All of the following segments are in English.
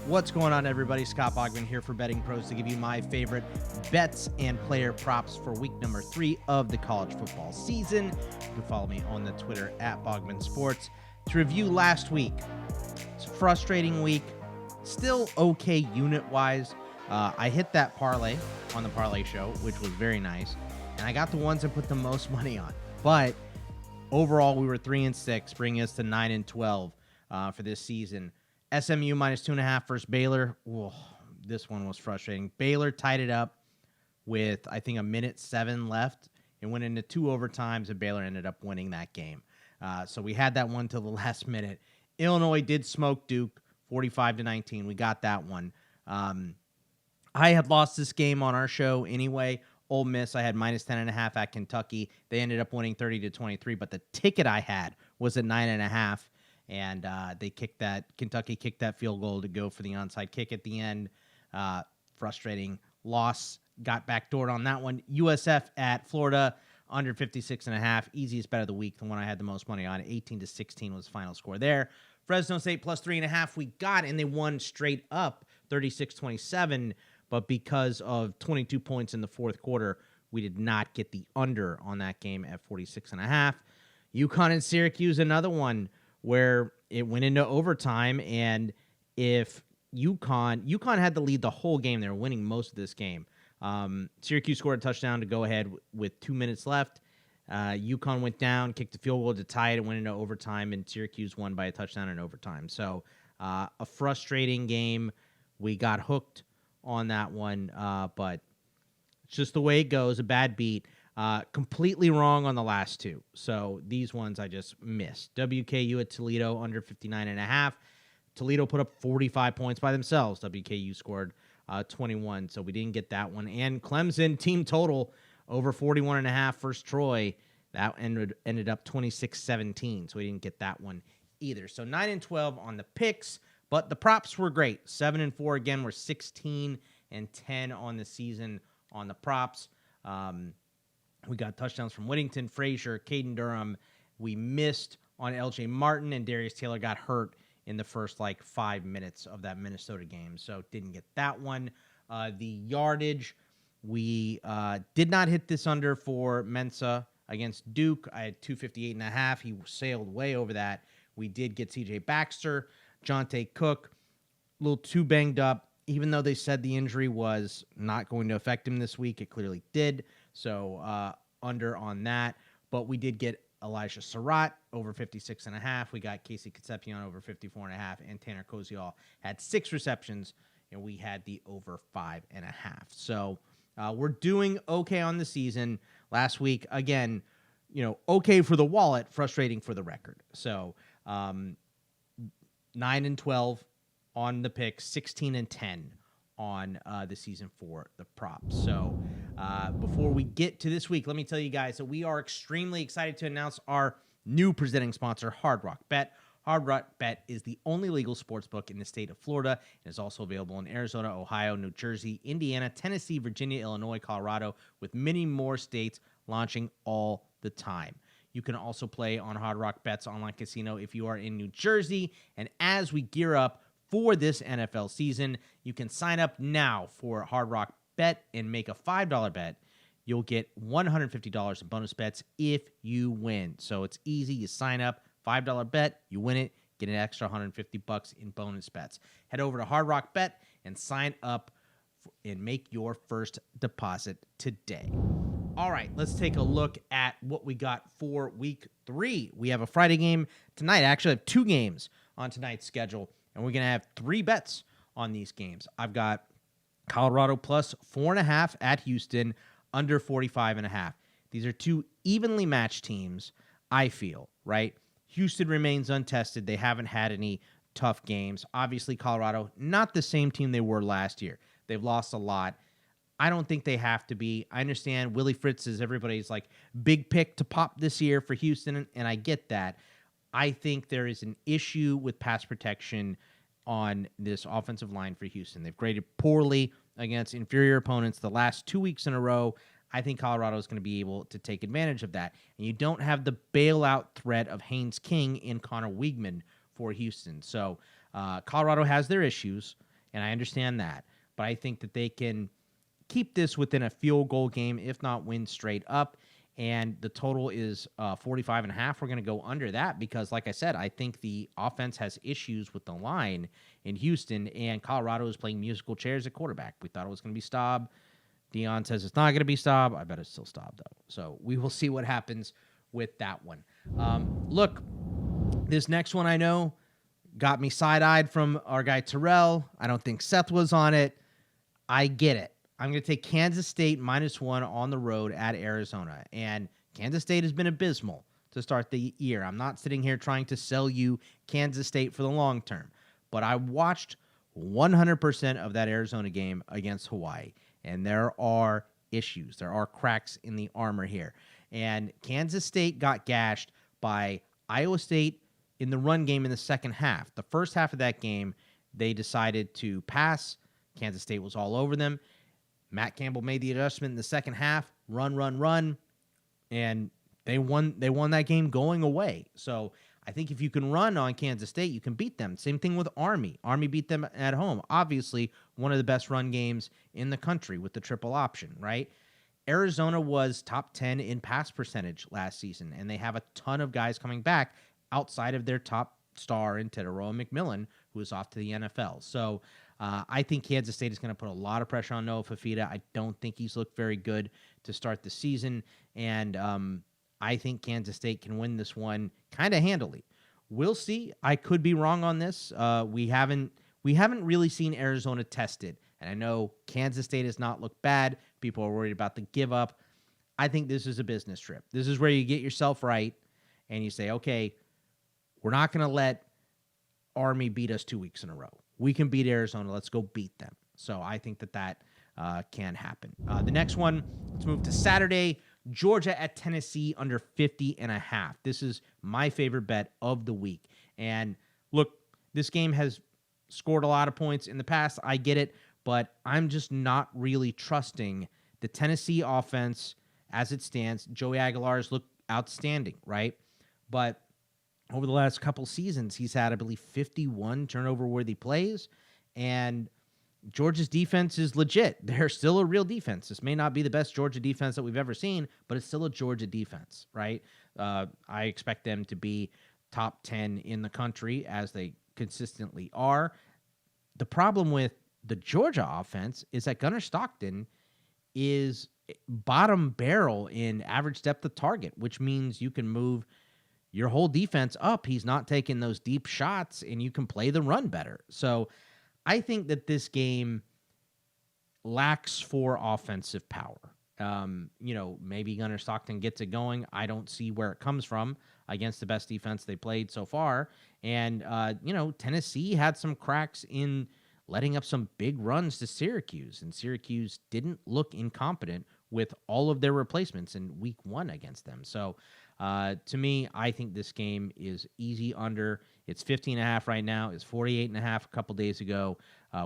What's going on, everybody? Scott Bogman here for Betting Pros to give you my favorite bets and player props for week number 3 of the college football season. You can follow me on the Twitter at Bogman Sports. To review last week, it's a frustrating week, still okay unit-wise. I hit that parlay on the parlay show, which was very nice, and I got the ones I put the most money on. But overall, we were 3-6, bringing us to 9-12 for this season. SMU minus 2.5 versus Baylor. Whoa, this one was frustrating. Baylor tied it up with, I think, 1:07 left. It went into 2 overtimes, and Baylor ended up winning that game. So we had that one till the last minute. Illinois did smoke Duke, 45-19. We got that one. I had lost this game on our show anyway. Ole Miss, I had minus 10.5 at Kentucky. They ended up winning 30-23, but the ticket I had was at 9.5. And Kentucky kicked that field goal to go for the onside kick at the end. Frustrating loss. Got backdoored on that one. USF at Florida, under 56.5. Easiest bet of the week, the one I had the most money on. 18-16 was the final score there. Fresno State plus 3.5 we got, and they won straight up 36-27. But because of 22 points in the fourth quarter, we did not get the under on that game at 46.5. UConn and Syracuse, another one where it went into overtime, and if UConn had to lead the whole game. They were winning most of this game. Syracuse scored a touchdown to go ahead with 2 minutes left. UConn went down, kicked the field goal to tie it, and went into overtime, and Syracuse won by a touchdown in overtime. So a frustrating game. We got hooked on that one, but it's just the way it goes, a bad beat. Completely wrong on the last two. So these ones I just missed. WKU at Toledo, under 59.5. Toledo put up 45 points by themselves. WKU scored 21, so we didn't get that one. And Clemson, team total, over 41.5 versus Troy. That ended up 26-17, so we didn't get that one either. So 9-12 on the picks, but the props were great. 7-4 again. We're 16-10 on the season on the props. We got touchdowns from Whittington, Frazier, Caden Durham. We missed on LJ Martin, and Darius Taylor got hurt in the first 5 minutes of that Minnesota game, so didn't get that one. The yardage, we did not hit this under for Mensa against Duke. I had 258.5. He sailed way over that. We did get C.J. Baxter, Jonte Cook, a little too banged up. Even though they said the injury was not going to affect him this week, it clearly did. So under on that. But we did get Elijah Surratt over 56.5. We got Casey Concepcion over 54.5. And Tanner Koziol had 6 receptions, and we had the over 5.5. So we're doing okay on the season. Last week, again, okay for the wallet, frustrating for the record. So 9-12 on the picks, 16-10 on the season for the props. So before we get to this week, let me tell you guys that we are extremely excited to announce our new presenting sponsor, Hard Rock Bet. Hard Rock Bet is the only legal sports book in the state of Florida and is also available in Arizona, Ohio, New Jersey, Indiana, Tennessee, Virginia, Illinois, Colorado, with many more states launching all the time. You can also play on Hard Rock Bet's online casino if you are in New Jersey. And as we gear up for this NFL season, you can sign up now for Hard Rock Bet and make a $5 bet. You'll get $150 in bonus bets if you win. So it's easy. You sign up, $5 bet, you win it, get an extra $150 in bonus bets. Head over to Hard Rock Bet and sign up and make your first deposit today. All right, let's take a look at what we got for week 3. We have a Friday game tonight. I actually have 2 games on tonight's schedule, and we're going to have 3 bets on these games. I've got Colorado plus 4.5 at Houston, under 45.5. These are 2 evenly matched teams, I feel, right? Houston remains untested. They haven't had any tough games. Obviously, Colorado, not the same team they were last year. They've lost a lot. I don't think they have to be. I understand Willie Fritz is everybody's big pick to pop this year for Houston, and I get that. I think there is an issue with pass protection on this offensive line for Houston. They've graded poorly against inferior opponents the last 2 weeks in a row. I think Colorado is going to be able to take advantage of that. And you don't have the bailout threat of Haynes King and Connor Weigman for Houston. So Colorado has their issues, and I understand that. But I think that they can keep this within a field goal game, if not win straight up. And the total is 45.5. We're going to go under that because, like I said, I think the offense has issues with the line in Houston, and Colorado is playing musical chairs at quarterback. We thought it was going to be Staub. Deion says it's not going to be Staub. I bet it's still Staub, though. So we will see what happens with that one. Look, this next one I know got me side-eyed from our guy Terrell. I don't think Seth was on it. I get it. I'm going to take Kansas State -1 on the road at Arizona. And Kansas State has been abysmal to start the year. I'm not sitting here trying to sell you Kansas State for the long term. But I watched 100% of that Arizona game against Hawaii. And there are issues. There are cracks in the armor here. And Kansas State got gashed by Iowa State in the run game in the second half. The first half of that game, they decided to pass. Kansas State was all over them. Matt Campbell made the adjustment in the second half, run, and they won that game going away. So I think if you can run on Kansas State, you can beat them. Same thing with Army. Army beat them at home. Obviously, one of the best run games in the country with the triple option, right? Arizona was top 10 in pass percentage last season, and they have a ton of guys coming back outside of their top star in Teteroa McMillan, who is off to the NFL. So I think Kansas State is going to put a lot of pressure on Noah Fafita. I don't think he's looked very good to start the season, and I think Kansas State can win this one kind of handily. We'll see. I could be wrong on this. We haven't really seen Arizona tested, and I know Kansas State has not looked bad. People are worried about the give up. I think this is a business trip. This is where you get yourself right, and you say, okay, we're not going to let Army beat us 2 weeks in a row. We can beat Arizona. Let's go beat them. So I think that can happen. The next one, let's move to Saturday. Georgia at Tennessee under 50.5. This is my favorite bet of the week. And look, this game has scored a lot of points in the past. I get it, but I'm just not really trusting the Tennessee offense as it stands. Joey Aguilar's looked outstanding, right? But over the last couple seasons, he's had, I believe, 51 turnover-worthy plays, and Georgia's defense is legit. They're still a real defense. This may not be the best Georgia defense that we've ever seen, but it's still a Georgia defense, right? I expect them to be top 10 in the country, as they consistently are. The problem with the Georgia offense is that Gunnar Stockton is bottom barrel in average depth of target, which means you can move your whole defense up. He's not taking those deep shots, and you can play the run better. So I think that this game lacks for offensive power. Maybe Gunnar Stockton gets it going. I don't see where it comes from against the best defense they played so far. And, Tennessee had some cracks in letting up some big runs to Syracuse, and Syracuse didn't look incompetent with all of their replacements in week 1 against them. So, to me, I think this game is easy under. It's 50.5 right now. It's 48.5 a couple days ago.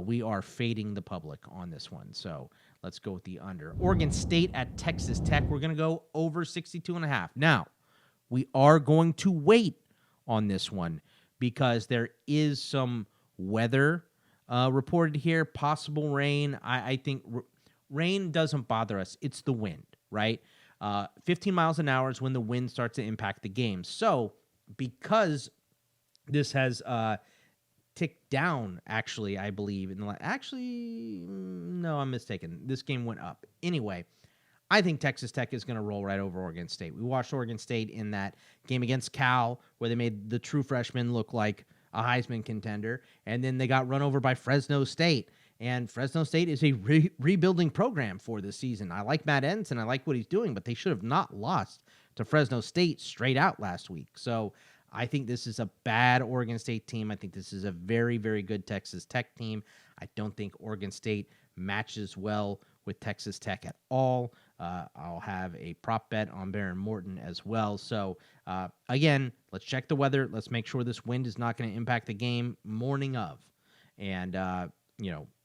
We are fading the public on this one. So let's go with the under. Oregon State at Texas Tech. We're going to go over 62.5. Now, we are going to wait on this one because there is some weather reported here, possible rain. I think rain doesn't bother us. It's the wind, right? 15 miles an hour is when the wind starts to impact the game. So because this has ticked down, actually, I believe. No, I'm mistaken. This game went up. Anyway, I think Texas Tech is going to roll right over Oregon State. We watched Oregon State in that game against Cal where they made the true freshman look like a Heisman contender, and then they got run over by Fresno State. And Fresno State is a rebuilding program for this season. I like Matt Enns, and I like what he's doing, but they should have not lost to Fresno State straight out last week. So I think this is a bad Oregon State team. I think this is a very, very good Texas Tech team. I don't think Oregon State matches well with Texas Tech at all. I'll have a prop bet on Behren Morton as well. So, again, let's check the weather. Let's make sure this wind is not going to impact the game morning of. And,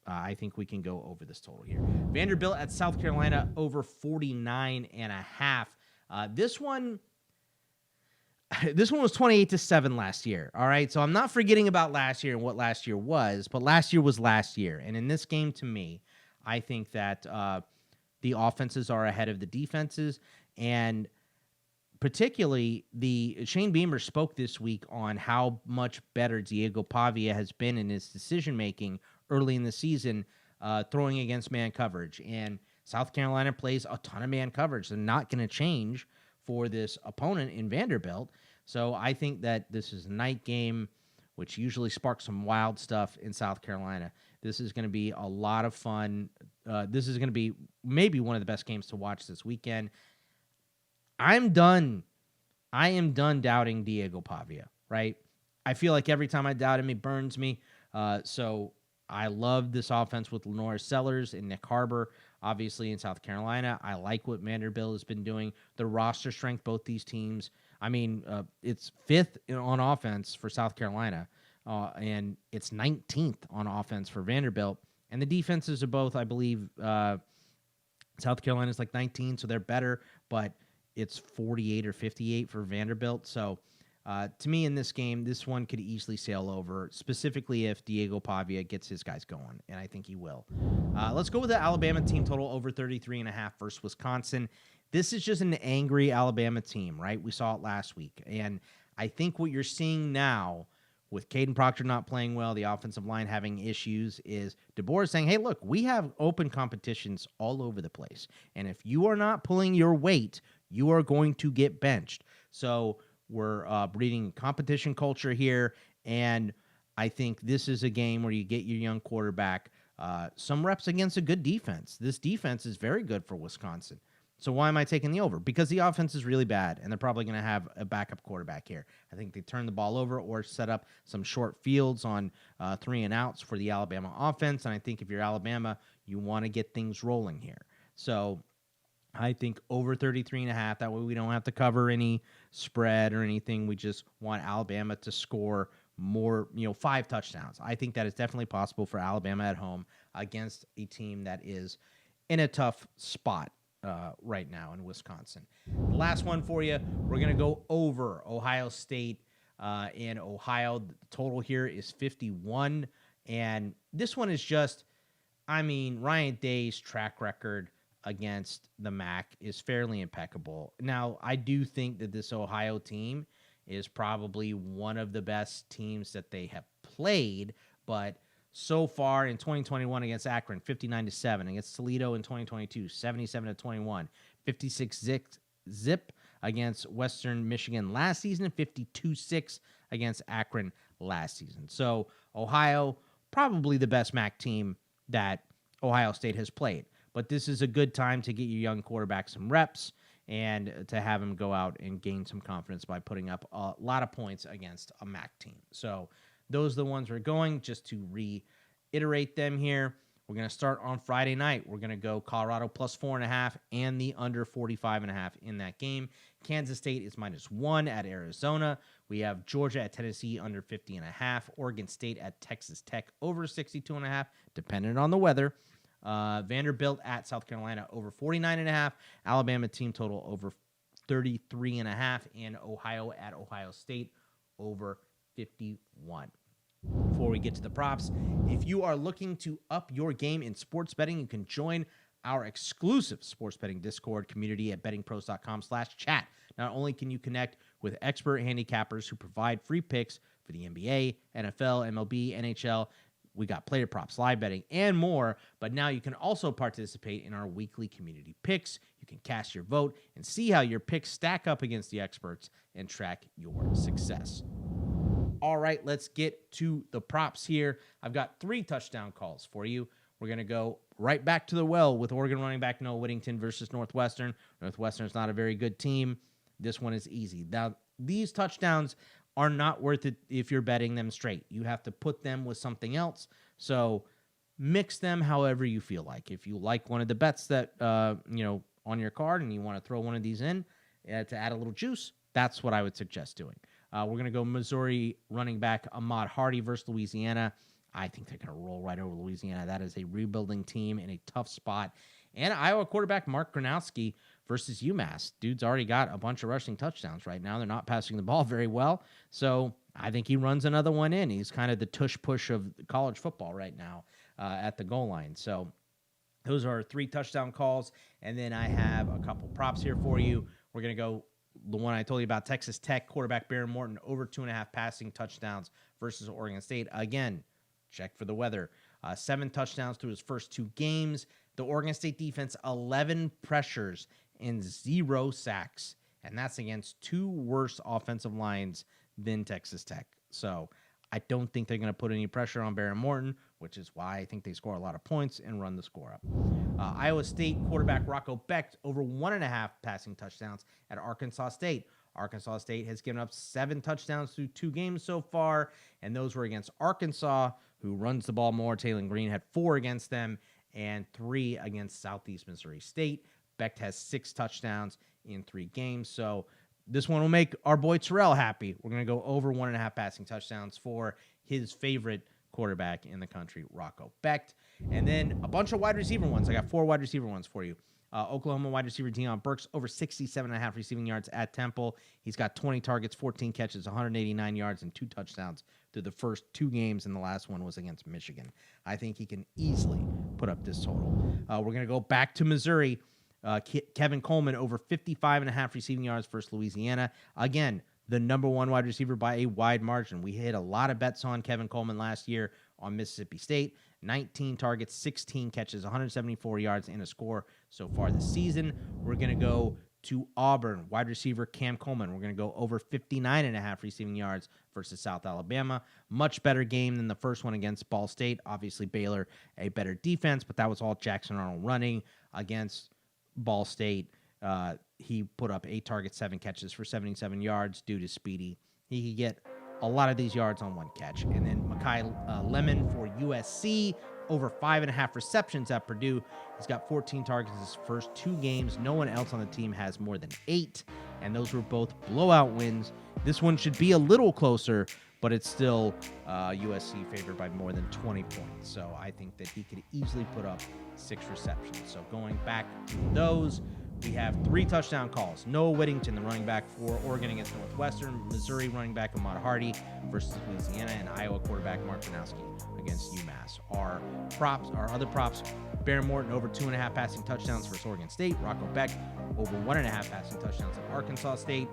I think we can go over this total here. Vanderbilt at South Carolina over 49.5. This one, This one was 28-7 last year. All right. So I'm not forgetting about last year and what last year was, but last year was last year. And in this game, to me, I think that the offenses are ahead of the defenses. And particularly, the Shane Beamer spoke this week on how much better Diego Pavia has been in his decision-making early in the season, throwing against man coverage. And South Carolina plays a ton of man coverage. They're not going to change for this opponent in Vanderbilt. So I think that this is a night game, which usually sparks some wild stuff in South Carolina. This is going to be a lot of fun. This is going to be maybe one of the best games to watch this weekend. I am done doubting Diego Pavia, right? I feel like every time I doubt him, he burns me. So I love this offense with Lenore Sellers and Nick Harbor, obviously in South Carolina. I like what Vanderbilt has been doing. The roster strength, both these teams. I mean, it's 5th on offense for South Carolina, and it's 19th on offense for Vanderbilt. And the defenses are both, I believe, South Carolina's like 19, so they're better, but it's 48 or 58 for Vanderbilt. So to me, in this game, this one could easily sail over, specifically if Diego Pavia gets his guys going, and I think he will. Let's go with the Alabama team total over 33.5 versus Wisconsin. This is just an angry Alabama team, right? We saw it last week, and I think what you're seeing now with Caden Proctor not playing well, the offensive line having issues, is DeBoer saying, hey, look, we have open competitions all over the place, and if you are not pulling your weight, you are going to get benched. So we're breeding competition culture here, and I think this is a game where you get your young quarterback some reps against a good defense. This defense is very good for Wisconsin. So why am I taking the over? Because the offense is really bad, and they're probably going to have a backup quarterback here. I think they turn the ball over or set up some short fields on 3 and outs for the Alabama offense, and I think if you're Alabama, you want to get things rolling here. So I think over 33.5. That way we don't have to cover any spread or anything. We just want Alabama to score more, 5 touchdowns. I think that is definitely possible for Alabama at home against a team that is in a tough spot right now in Wisconsin. The last one for you, we're going to go over Ohio State in Ohio. The total here is 51. And this one is just, Ryan Day's track record against the MAC is fairly impeccable. Now, I do think that this Ohio team is probably one of the best teams that they have played, but so far in 2021 against Akron, 59-7, against Toledo in 2022, 77-21, 56 zip against Western Michigan last season, 52-6 against Akron last season. So Ohio, probably the best MAC team that Ohio State has played. But this is a good time to get your young quarterback some reps and to have him go out and gain some confidence by putting up a lot of points against a MAC team. So those are the ones we're going. Just to reiterate them here, we're going to start on Friday night. We're going to go Colorado plus 4.5 and the under 45.5 in that game. Kansas State is -1 at Arizona. We have Georgia at Tennessee under 50.5. Oregon State at Texas Tech over 62.5, depending on the weather. Vanderbilt at South Carolina over 49.5. Alabama team total over 33.5. And Ohio at Ohio State over 51. Before we get to the props, if you are looking to up your game in sports betting, you can join our exclusive sports betting Discord community at bettingpros.com/chat. Not only can you connect with expert handicappers who provide free picks for the NBA, NFL, MLB, NHL, we got player props, live betting, and more, but now you can also participate in our weekly community picks. You can cast your vote and see how your picks stack up against the experts and track your success. All right, let's get to the props here. I've got 3 touchdown calls for you. We're going to go right back to the well with Oregon running back Noah Whittington versus Northwestern. Northwestern's not a very good team. This one is easy. Now, these touchdowns are not worth it if you're betting them straight. You have to put them with something else. So mix them however you feel like. If you like one of the bets that, on your card and you want to throw one of these in to add a little juice, that's what I would suggest doing. We're going to go Missouri running back Ahmad Hardy versus Louisiana. I think they're going to roll right over Louisiana. That is a rebuilding team in a tough spot. And Iowa quarterback Mark Gronowski versus UMass. Dude's already got a bunch of rushing touchdowns right now. They're not passing the ball very well. So I think he runs another one in. He's kind of the tush-push of college football right now at the goal line. So those are 3 touchdown calls. And then I have a couple props here for you. We're going to go the one I told you about, Texas Tech quarterback Behren Morton, over 2.5 passing touchdowns versus Oregon State. Again, check for the weather. 7 touchdowns through his first 2 games. The Oregon State defense, 11 pressures and 0 sacks. And that's against 2 worse offensive lines than Texas Tech. So I don't think they're going to put any pressure on Behren Morton, which is why I think they score a lot of points and run the score up. Iowa State quarterback Rocco Becht, over 1.5 passing touchdowns at Arkansas State. Arkansas State has given up 7 touchdowns through 2 games so far, and those were against Arkansas, who runs the ball more. Taylor Green had 4 against them and 3 against Southeast Missouri State. Becht has 6 touchdowns in 3 games, so this one will make our boy Terrell happy. We're going to go over 1.5 passing touchdowns for his favorite quarterback in the country, Rocco Becht. And then a bunch of wide receiver ones. I got 4 wide receiver ones for you. Oklahoma wide receiver Deion Burks, over 67.5 receiving yards at Temple. He's got 20 targets, 14 catches, 189 yards, and 2 touchdowns through the first 2 games, and the last one was against Michigan. I think he can easily put up this total. We're going to go back to Missouri. Kevin Coleman, over 55.5 receiving yards versus Louisiana. Again, the number 1 wide receiver by a wide margin. We hit a lot of bets on Kevin Coleman last year on Mississippi State. 19 targets, 16 catches, 174 yards, and a score so far this season. We're going to go to Auburn, wide receiver Cam Coleman. We're going to go over 59.5 receiving yards versus South Alabama. Much better game than the first one against Ball State. Obviously, Baylor, a better defense, but that was all Jackson Arnold running against Ball State. He put up 8 targets, 7 catches for 77 yards due to Speedy. He could get a lot of these yards on 1 catch. And then Makai Lemon for USC, over 5.5 receptions at Purdue. He's got 14 targets in his first 2 games. No one else on the team has more than 8, and those were both blowout wins. This one should be a little closer, but it's still USC favored by more than 20 points. So I think that he could easily put up 6 receptions. So going back to those, we have 3 touchdown calls. Noah Whittington, the running back for Oregon against Northwestern. Missouri running back Ahmad Hardy versus Louisiana. And Iowa quarterback Mark Gronowski against UMass. Our other props, Behren Morton, over 2.5 passing touchdowns versus Oregon State. Rocco Becht, over 1.5 passing touchdowns at Arkansas State.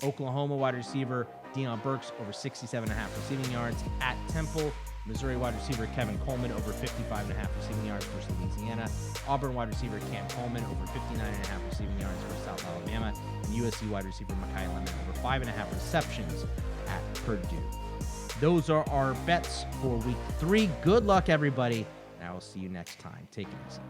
Oklahoma wide receiver Deion Burks, over 67.5 receiving yards at Temple. Missouri wide receiver Kevin Coleman, over 55.5 receiving yards versus Louisiana. Auburn wide receiver Cam Coleman, over 59.5 receiving yards versus South Alabama. And USC wide receiver Makai Lemon, over 5.5 receptions at Purdue. Those are our bets for week 3. Good luck, everybody, and I will see you next time. Take it easy.